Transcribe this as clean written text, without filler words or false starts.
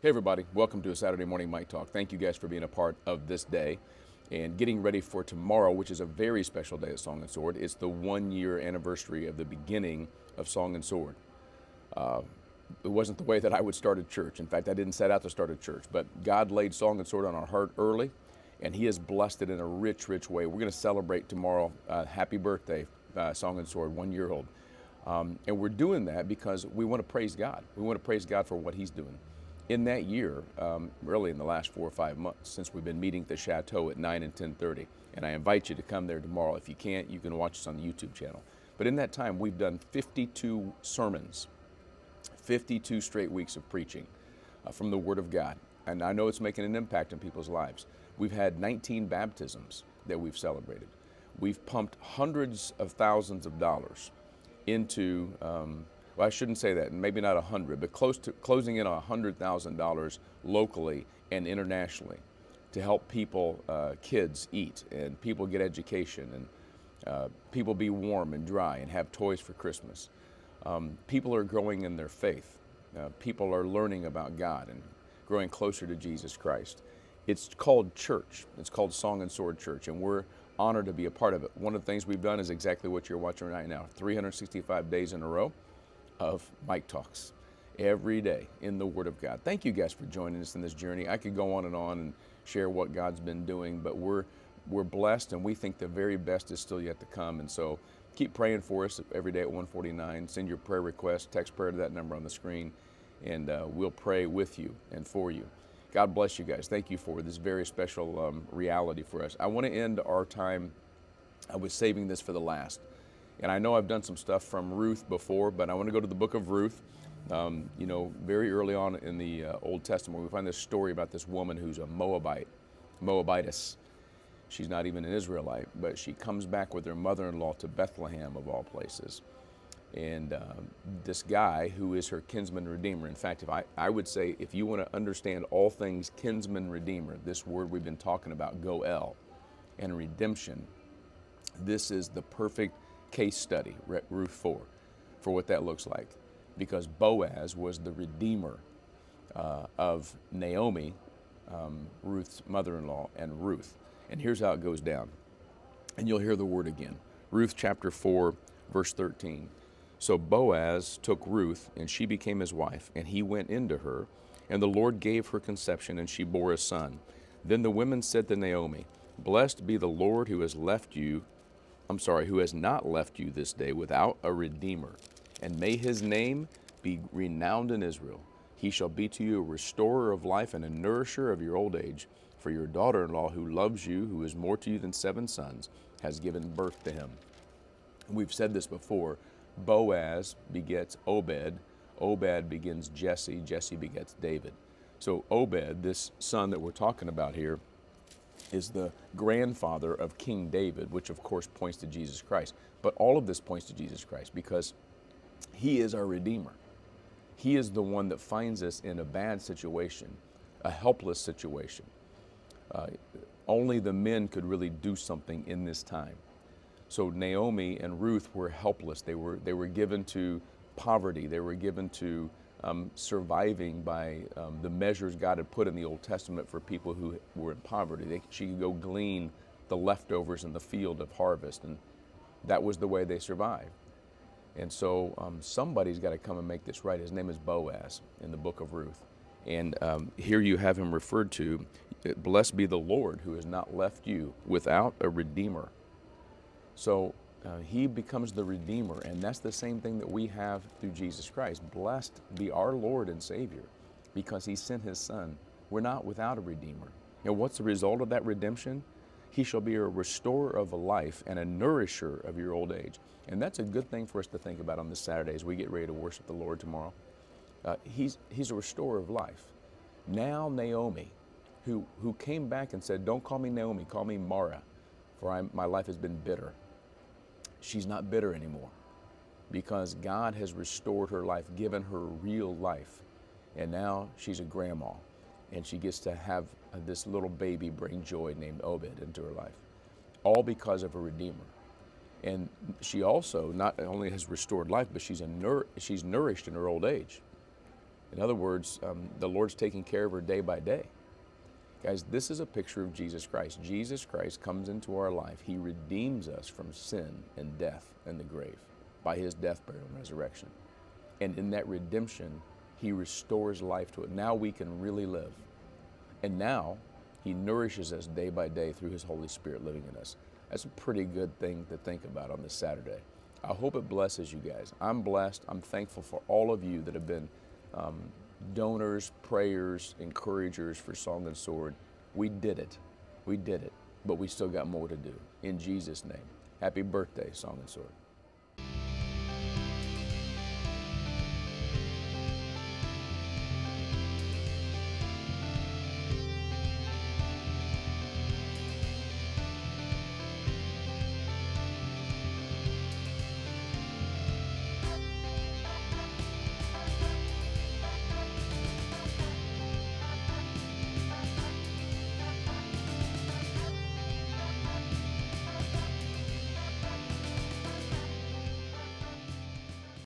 Hey everybody, welcome to a Saturday morning Mike Talk. Thank you guys for being a part of this day and getting ready for tomorrow, which is a very special day at Song and Sword. It's the 1 year anniversary of the beginning of Song and Sword. It wasn't the way that I would start a church. In fact, I didn't set out to start a church, but God laid Song and Sword on our heart early, and He has blessed it in a rich, rich way. We're going to celebrate tomorrow. Happy birthday, Song and Sword, 1 year old. And we're doing that because we want to praise God. We want to praise God for what He's doing. In that year, really in the last 4 or 5 months, since we've been meeting at the Chateau at 9 and 10:30, and I invite you to come there tomorrow. If you can't, you can watch us on the YouTube channel. But in that time, we've done 52 sermons, 52 straight weeks of preaching from the Word of God. And I know it's making an impact in people's lives. We've had 19 baptisms that we've celebrated. We've pumped hundreds of thousands of dollars into, well, I shouldn't say that, maybe not 100, but closing in on $100,000 locally and internationally to help people, kids eat and people get education and people be warm and dry and have toys for Christmas. People are growing in their faith. People are learning about God and growing closer to Jesus Christ. It's called church. It's called Song and Sword Church, and we're honored to be a part of it. One of the things we've done is exactly what you're watching right now, 365 days in a row of Mike Talks every day in the Word of God. Thank you guys for joining us in this journey. I could go on and share what God's been doing, but we're blessed, and we think the very best is still yet to come. And so keep praying for us every day at 1:49. Send your prayer request, text prayer to that number on the screen, and we'll pray with you and for you. God bless you guys. Thank you for this very special reality for us. I want to end our time. I was saving this for the last. And I know I've done some stuff from Ruth before, but I want to go to the book of Ruth. Very early on in the Old Testament, we find this story about this woman who's a Moabitess. She's not even an Israelite, but she comes back with her mother-in-law to Bethlehem, of all places. And this guy who is her kinsman redeemer. In fact, if I would say, if you want to understand all things kinsman redeemer, this word we've been talking about, goel, and redemption, this is the perfect case study, Ruth 4, for what that looks like. Because Boaz was the redeemer of Naomi, Ruth's mother-in-law, and Ruth. And here's how it goes down. And you'll hear the word again. Ruth chapter 4, verse 13. So Boaz took Ruth, and she became his wife, and he went into her, and the Lord gave her conception, and she bore a son. Then the women said to Naomi, Blessed be the Lord who has not left you this day without a redeemer. And may his name be renowned in Israel. He shall be to you a restorer of life and a nourisher of your old age. For your daughter-in-law who loves you, who is more to you than 7 sons, has given birth to him. We've said this before. Boaz begets Obed. Obed begins Jesse. Jesse begets David. So Obed, this son that we're talking about here, is the grandfather of King David, which of course points to Jesus Christ. But all of this points to Jesus Christ because He is our Redeemer. He is the one that finds us in a bad situation, a helpless situation. Only the men could really do something in this time. So Naomi and Ruth were helpless. They were given to poverty. They were given to surviving by the measures God had put in the Old Testament for people who were in poverty. She could go glean the leftovers in the field of harvest, and that was the way they survived. And so somebody's got to come and make this right. His name is Boaz in the book of Ruth. And here you have him referred to, Blessed be the Lord who has not left you without a redeemer. So he becomes the Redeemer, and that's the same thing that we have through Jesus Christ. Blessed be our Lord and Savior, because He sent His Son. We're not without a Redeemer. And what's the result of that redemption? He shall be a restorer of a life and a nourisher of your old age. And that's a good thing for us to think about on this Saturday as we get ready to worship the Lord tomorrow. He's a restorer of life. Now Naomi, who came back and said, Don't call me Naomi, call me Mara, for my life has been bitter. She's not bitter anymore because God has restored her life, given her real life. And now she's a grandma, and she gets to have this little baby bring joy named Obed into her life, all because of a Redeemer. And she also not only has restored life, but she's nourished in her old age. In other words, the Lord's taking care of her day by day. Guys, this is a picture of Jesus Christ. Jesus Christ comes into our life. He redeems us from sin and death and the grave by his death, burial, and resurrection. And in that redemption, he restores life to it. Now we can really live. And now he nourishes us day by day through his Holy Spirit living in us. That's a pretty good thing to think about on this Saturday. I hope it blesses you guys. I'm blessed. I'm thankful for all of you that have been donors, prayers, encouragers for Song and Sword. We did it. We did it. But we still got more to do. In Jesus' name. Happy birthday, Song and Sword.